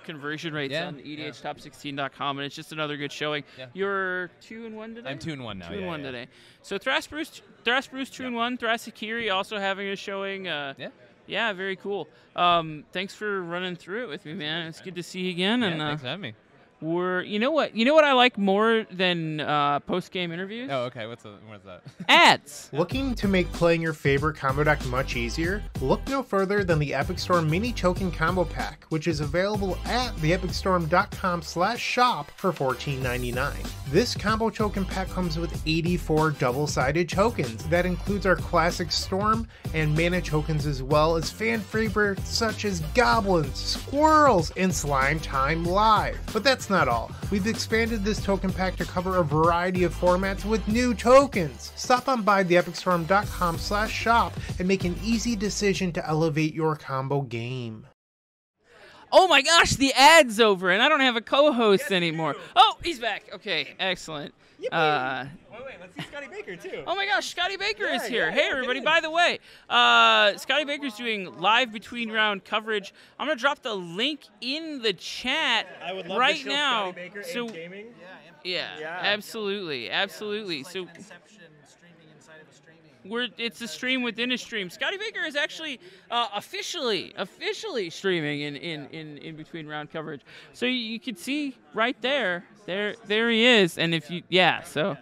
conversion rates Yeah, on EDHTop16.com, and it's just another good showing. Yeah. You're 2-1 today. I'm 2-1 now. 2-1 yeah. today. So Thras Bruce 2-1. Thrasikiri also having a showing. Yeah, very cool. Thanks for running through it with me, man. It's good to see you again. Yeah, And thanks for having me. you know what I like more than post-game interviews? Oh, okay. What's that? Ads. Looking to make playing your favorite combo deck much easier? Look no further than the Epic Storm Mini Token Combo Pack, which is available at theepicstorm.com/shop for $14.99. This combo token pack comes with 84 double-sided tokens. That includes our classic Storm and mana tokens as well as fan favorites such as Goblins, Squirrels, and Slime Time Live. But that's not all. We've expanded this token pack to cover a variety of formats with new tokens. Stop on by theepicstorm.com/shop and make an easy decision to elevate your combo game. Oh my gosh, the ad's over, and I don't have a co-host anymore. Oh, he's back. Okay, excellent. Wait, let's see Scotty Baker too. Oh my gosh, Scotty Baker is here. yeah, Hey yeah, everybody, good. by the way, Scotty Baker's doing live between round coverage. I'm going to drop the link in the chat I would love right to show now. Scotty Baker So in gaming. yeah, Yeah. absolutely. It's So like Inception streaming inside of a streaming. it's a stream within a stream. Scotty Baker is actually officially streaming in between round coverage. So you can see right there he is. And if you so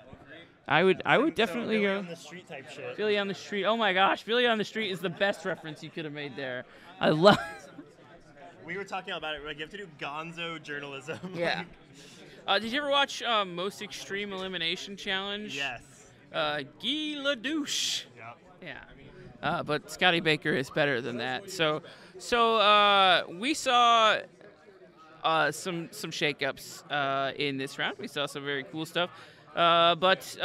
I would definitely Billy go on the street type shit. Billy on the Street. Oh my gosh, Billy on the Street is the best reference you could have made there. I love. We were talking about it. Like, you have to do gonzo journalism. Yeah. Did you ever watch Most Extreme Elimination Challenge? Yes. Guy Ledouche. Yep. Yeah. But Scotty Baker is better than that. So we saw some shakeups in this round. We saw some very cool stuff. But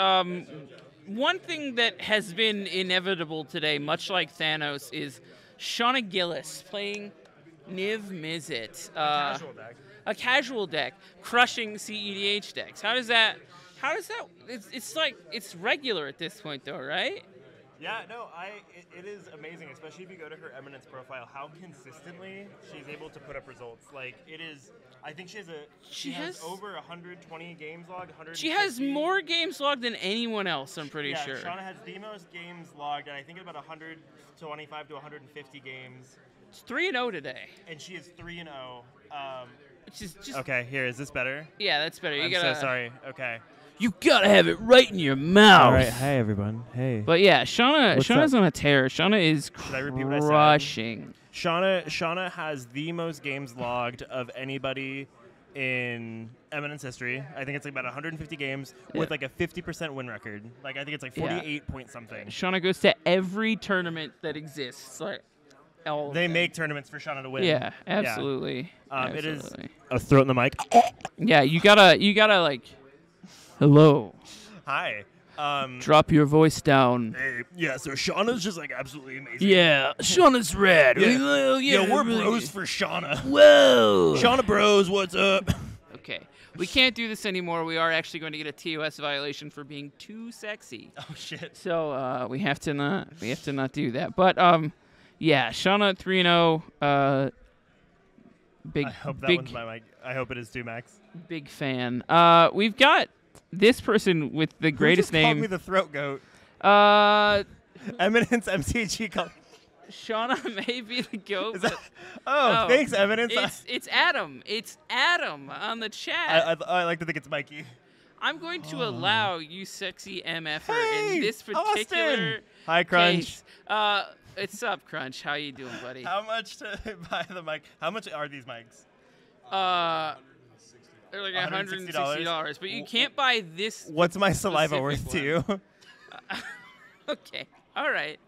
one thing that has been inevitable today, much like Thanos, is Shauna Gillis playing Niv Mizzet. Casual deck. A casual deck crushing CEDH decks. How does that? It's like it's regular at this point, though, right? Yeah, no, it is amazing, especially if you go to her Eminence profile, how consistently she's able to put up results. Like, it is, I think she has over 120 games logged, 150. She has more games logged than anyone else, I'm pretty sure. Shauna has the most games logged, and I think about 125 to 150 games. It's 3-0 today. And she is 3-0. Which is just... Okay, here, is this better? Yeah, that's better. I'm so sorry. Okay. You gotta have it right in your mouth. All right, hi everyone. Hey. But yeah, Shauna's up? on a tear. Shauna is Should I repeat what I said? crushing. Shauna has the most games logged of anybody in Eminence history. I think it's like about 150 games with like a 50% win record. Like I think it's like 48 point something. Shauna goes to every tournament that exists. Like they make tournaments for Shauna to win. Yeah, absolutely. It is a throat in the mic. Yeah, you gotta like, hello. Hi. Drop your voice down. Hey, yeah, so Shauna's just like absolutely amazing. Yeah, Shauna's rad. Yeah, we're bros for Shauna. Whoa. Shauna bros, what's up? Okay, we can't do this anymore. We are actually going to get a TOS violation for being too sexy. Oh shit. So we have to not do that. But yeah, Shauna 3-0. Big. I hope that big, one's my mic. I hope it is too, Max. Big fan. We've got this person with the greatest Who just name. called me the throat goat. Eminence MCG called. Shauna may be the goat. Oh, thanks, Eminence. It's Adam. It's Adam on the chat. I like to think it's Mikey. I'm going to allow you, sexy MFer, Hey, in this particular Austin. Hi, Crunch. case. What's up, Crunch? How you doing, buddy? How much to buy the mic? How much are these mics? They're like $160, but you can't buy this. What's my saliva worth to you? Okay. All right.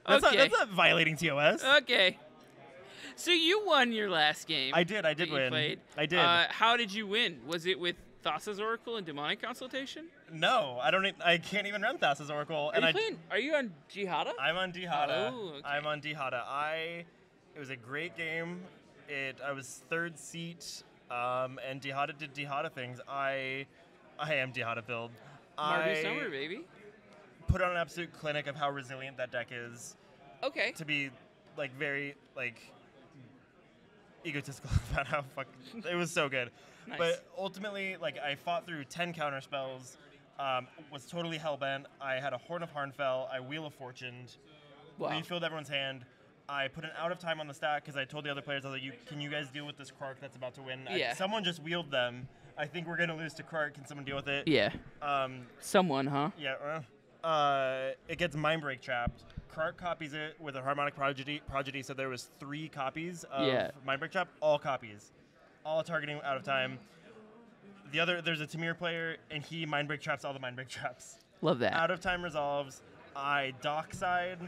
That's not violating TOS. Okay. So you won your last game. I did win. Played. I did. How did you win? Was it with Thassa's Oracle and Demonic Consultation? No, I can't even run Thassa's Oracle. Are you on Jihada? I'm on Jihada. Oh, okay. I'm on Jihada. It was a great game. I was third seat, and Jihada did Jihada things. I am Jihada filled. Mardu Summer, baby. Put on an absolute clinic of how resilient that deck is. Okay. To be like very like egotistical about how it was so good. Nice. But ultimately, like I fought through 10 counter spells, was totally hellbent. I had a Horn of Harnfell. I Wheel of Fortuned, refilled everyone's hand. I put an out of time on the stack because I told the other players, I was like, can you guys deal with this Krark that's about to win? Yeah. Someone just wheeled them. I think we're gonna lose to Krark. Can someone deal with it? Yeah. Someone, huh? Yeah. It gets Mind Break trapped. Krark copies it with a Harmonic Prodigy, so there was 3 copies of Mind Break trap, all copies. All targeting out of time. There's a Tamir player, and he Mind Break traps all the Mind Break traps. Love that. Out of time resolves. I Dockside,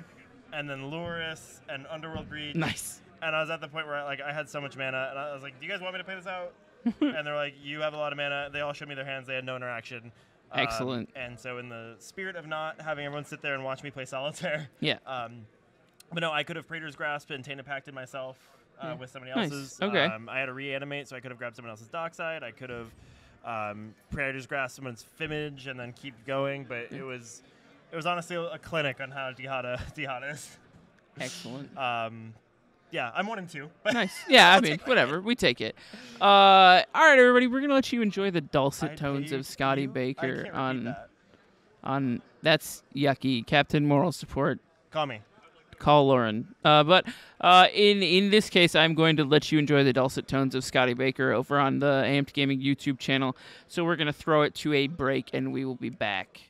and then Luris, and Underworld Breach. Nice. And I was at the point where I had so much mana, and I was like, do you guys want me to play this out? And they're like, you have a lot of mana. They all showed me their hands. They had no interaction. Excellent. And so in the spirit of not having everyone sit there and watch me play Solitaire. Yeah. But no, I could have Praetor's Grasp and Tainted Pacted myself with somebody else's. Okay. I had a Reanimate, so I could have grabbed someone else's Dockside. I could have Praetor's Grasp someone's Fimage and then keep going. But it was honestly a clinic on how Jihada is. Excellent. Yeah, I'm 1-2. Nice. Yeah, I mean, whatever. We take it. All right, everybody. We're gonna let you enjoy the dulcet tones of Scotty Baker on that's yucky. Captain Moral Support. Call me. Call Lauren. But in this case, I'm going to let you enjoy the dulcet tones of Scotty Baker over on the Amped Gaming YouTube channel. So we're gonna throw it to a break, and we will be back.